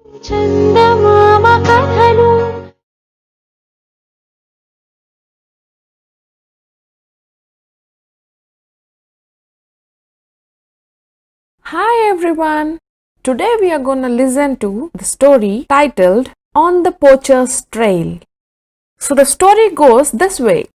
Chandamamakathalu. Hi everyone! Today we are going to listen to the story titled On the Poacher's Trail. So the story goes this way.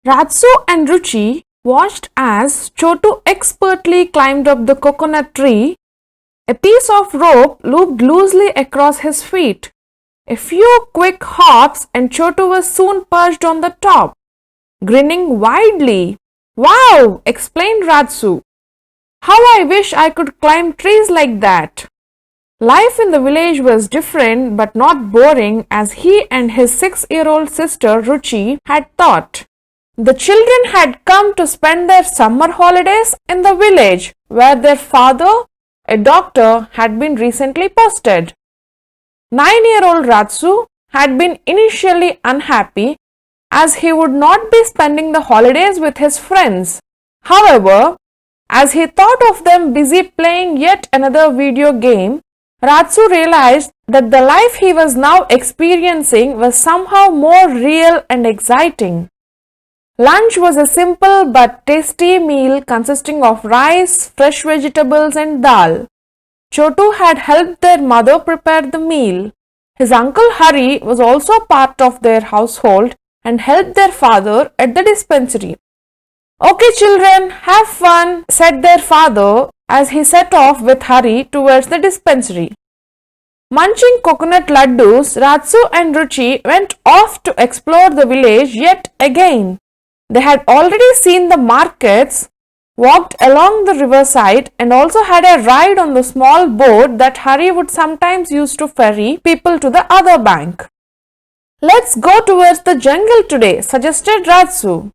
Ratsu and Ruchi watched as Chotu expertly climbed up the coconut tree. A piece of rope looped loosely across his feet. A few quick hops and Chotu was soon perched on the top, grinning widely. Wow! Explained Ratsu. How I wish I could climb trees like that. Life in the village was different but not boring as he and his 6-year-old sister Ruchi had thought. The children had come to spend their summer holidays in the village where their father, a doctor, had been recently posted. 9-year-old Ratsu had been initially unhappy as he would not be spending the holidays with his friends. However, as he thought of them busy playing yet another video game, Ratsu realized that the life he was now experiencing was somehow more real and exciting. Lunch was a simple but tasty meal consisting of rice, fresh vegetables and dal. Chotu had helped their mother prepare the meal. His uncle Hari was also part of their household and helped their father at the dispensary. Okay children, have fun, said their father as he set off with Hari towards the dispensary. Munching coconut laddus, Ratsu and Ruchi went off to explore the village yet again. They had already seen the markets, walked along the riverside and also had a ride on the small boat that Hari would sometimes use to ferry people to the other bank. Let's go towards the jungle today, suggested Ratsu.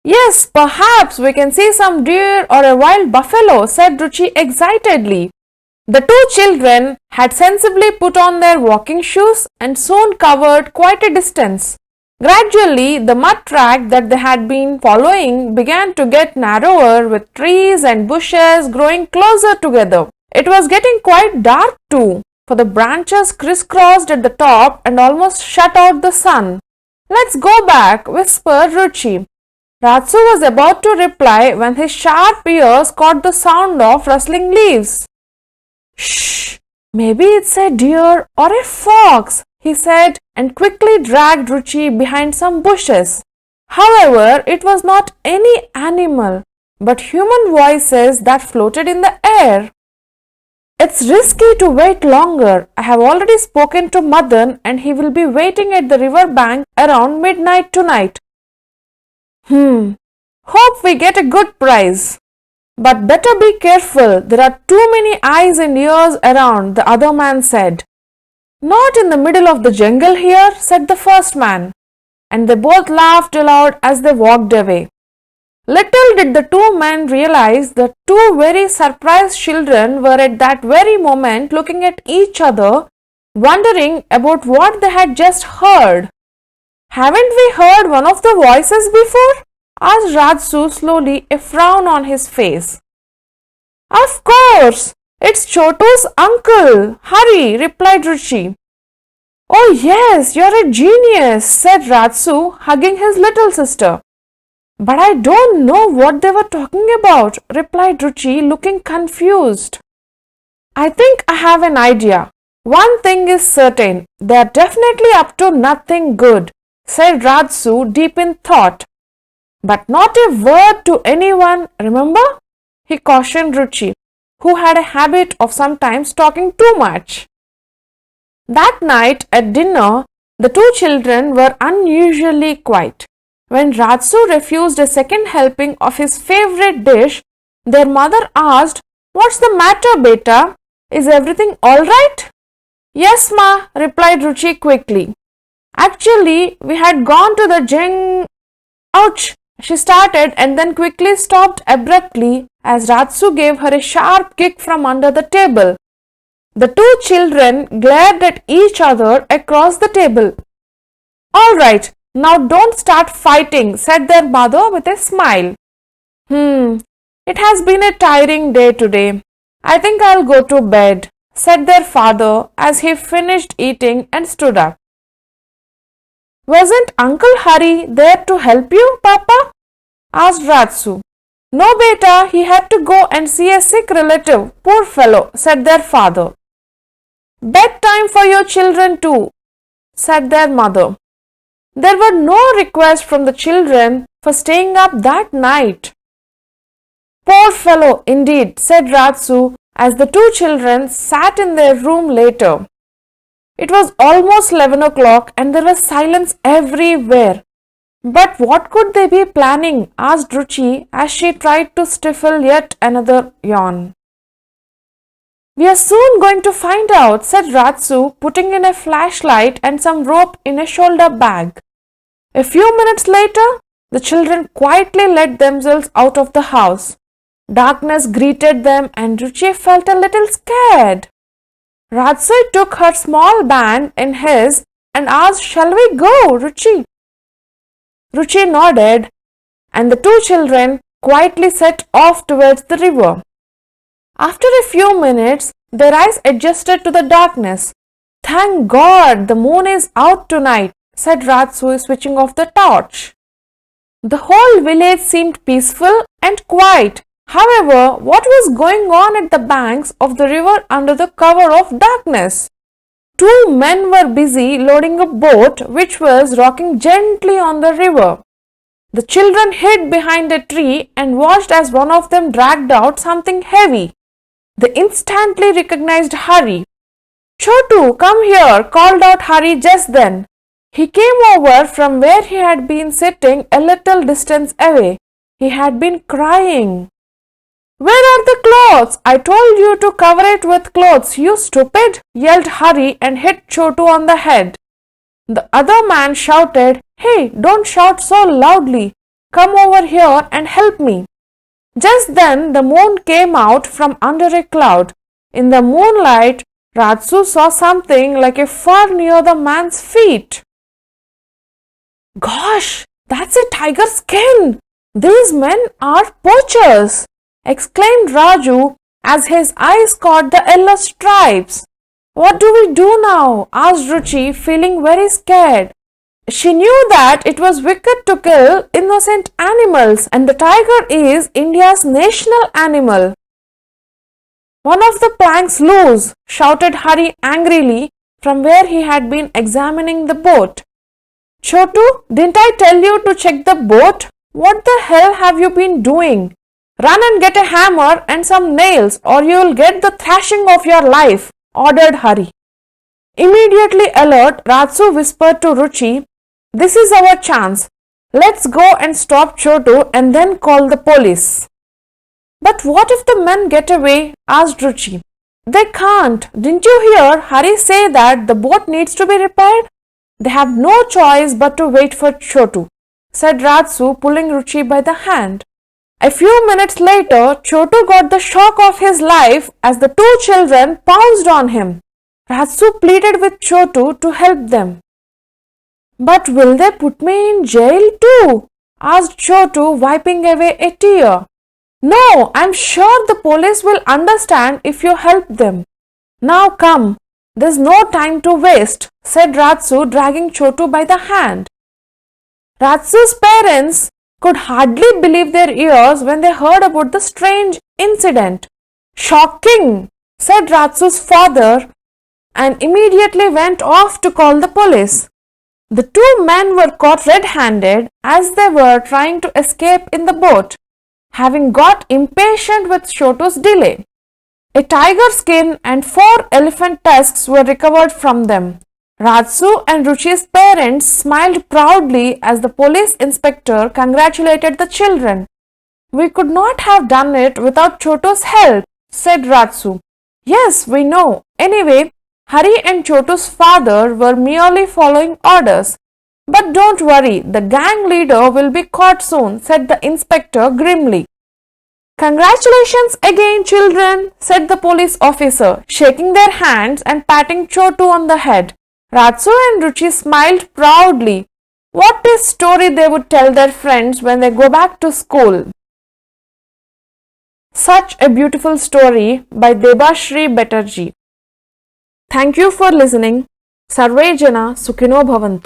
Yes, perhaps we can see some deer or a wild buffalo, said Ruchi excitedly. The two children had sensibly put on their walking shoes and soon covered quite a distance. Gradually, the mud track that they had been following began to get narrower with trees and bushes growing closer together. It was getting quite dark too, for the branches crisscrossed at the top and almost shut out the sun. Let's go back, whispered Ruchi. Ratsu was about to reply when his sharp ears caught the sound of rustling leaves. Shh! Maybe it's a deer or a fox, he said and quickly dragged Ruchi behind some bushes. However, it was not any animal, but human voices that floated in the air. It's risky to wait longer. I have already spoken to Madan and he will be waiting at the river bank around midnight tonight. Hope we get a good prize. But better be careful, there are too many eyes and ears around, the other man said. Not in the middle of the jungle here, said the first man, and they both laughed aloud as they walked away. Little did the two men realize that two very surprised children were at that very moment looking at each other, wondering about what they had just heard. Haven't we heard one of the voices before? Asked Ratsu slowly, a frown on his face. Of course, it's Chotu's uncle, Hari, replied Ruchi. Oh yes, you're a genius, said Ratsu, hugging his little sister. But I don't know what they were talking about, replied Ruchi, looking confused. I think I have an idea. One thing is certain, they are definitely up to nothing good, said Ratsu, deep in thought. But not a word to anyone, remember? He cautioned Ruchi, who had a habit of sometimes talking too much. That night at dinner, the two children were unusually quiet. When Ratsu refused a second helping of his favorite dish, their mother asked, What's the matter, beta? Is everything all right? Yes, ma, replied Ruchi quickly. Actually, we had gone to the Ouch! She started and then quickly stopped abruptly as Ratsu gave her a sharp kick from under the table. The two children glared at each other across the table. All right, now don't start fighting, said their mother with a smile. It has been a tiring day today. I think I'll go to bed, said their father as he finished eating and stood up. Wasn't Uncle Hari there to help you, Papa? Asked Ratsu. No, beta, he had to go and see a sick relative. Poor fellow, said their father. Bedtime for your children too, said their mother. There were no requests from the children for staying up that night. Poor fellow, indeed, said Ratsu as the two children sat in their room later. It was almost 11 o'clock and there was silence everywhere. But what could they be planning? Asked Ruchi as she tried to stifle yet another yawn. We are soon going to find out, said Ratsu, putting in a flashlight and some rope in a shoulder bag. A few minutes later, the children quietly let themselves out of the house. Darkness greeted them and Ruchi felt a little scared. Ratsu took her small band in his and asked, Shall we go, Ruchi? Ruchi nodded and the two children quietly set off towards the river. After a few minutes, their eyes adjusted to the darkness. Thank God the moon is out tonight, said Ratsu, switching off the torch. The whole village seemed peaceful and quiet. However, what was going on at the banks of the river under the cover of darkness? Two men were busy loading a boat which was rocking gently on the river. The children hid behind a tree and watched as one of them dragged out something heavy. They instantly recognized Hari. Chotu, come here, called out Hari just then. He came over from where he had been sitting a little distance away. He had been crying. Where are the clothes? I told you to cover it with clothes, you stupid, yelled Hari and hit Chotu on the head. The other man shouted, Hey, don't shout so loudly. Come over here and help me. Just then the moon came out from under a cloud. In the moonlight, Ratsu saw something like a fur near the man's feet. Gosh, that's a tiger skin. These men are poachers, exclaimed Raju as his eyes caught the yellow stripes. What do we do now? Asked Ruchi, feeling very scared. She knew that it was wicked to kill innocent animals and the tiger is India's national animal. One of the planks loose, shouted Hari angrily from where he had been examining the boat. Chotu, didn't I tell you to check the boat? What the hell have you been doing? Run and get a hammer and some nails or you will get the thrashing of your life, ordered Hari. Immediately alert, Ratsu whispered to Ruchi, This is our chance. Let's go and stop Chotu and then call the police. But what if the men get away? Asked Ruchi. They can't. Didn't you hear Hari say that the boat needs to be repaired? They have no choice but to wait for Chotu, said Ratsu, pulling Ruchi by the hand. A few minutes later, Chotu got the shock of his life as the two children pounced on him. Ratsu pleaded with Chotu to help them. But will they put me in jail too? Asked Chotu, wiping away a tear. No, I'm sure the police will understand if you help them. Now come, there's no time to waste, said Ratsu, dragging Chotu by the hand. Ratsu's parents could hardly believe their ears when they heard about the strange incident. Shocking, said Ratsu's father and immediately went off to call the police. The two men were caught red-handed as they were trying to escape in the boat, having got impatient with Chotu's delay. A tiger skin and 4 elephant tusks were recovered from them. Ratsu and Ruchi's parents smiled proudly as the police inspector congratulated the children. We could not have done it without Chotu's help, said Ratsu. Yes, we know. Anyway, Hari and Chotu's father were merely following orders. But don't worry, the gang leader will be caught soon, said the inspector grimly. Congratulations again, children, said the police officer, shaking their hands and patting Chotu on the head. Ratsu and Ruchi smiled proudly. What a story they would tell their friends when they go back to school. Such a beautiful story by Debashri Betterjee. Thank you for listening. Sarve Jana Sukhino Bhavantu.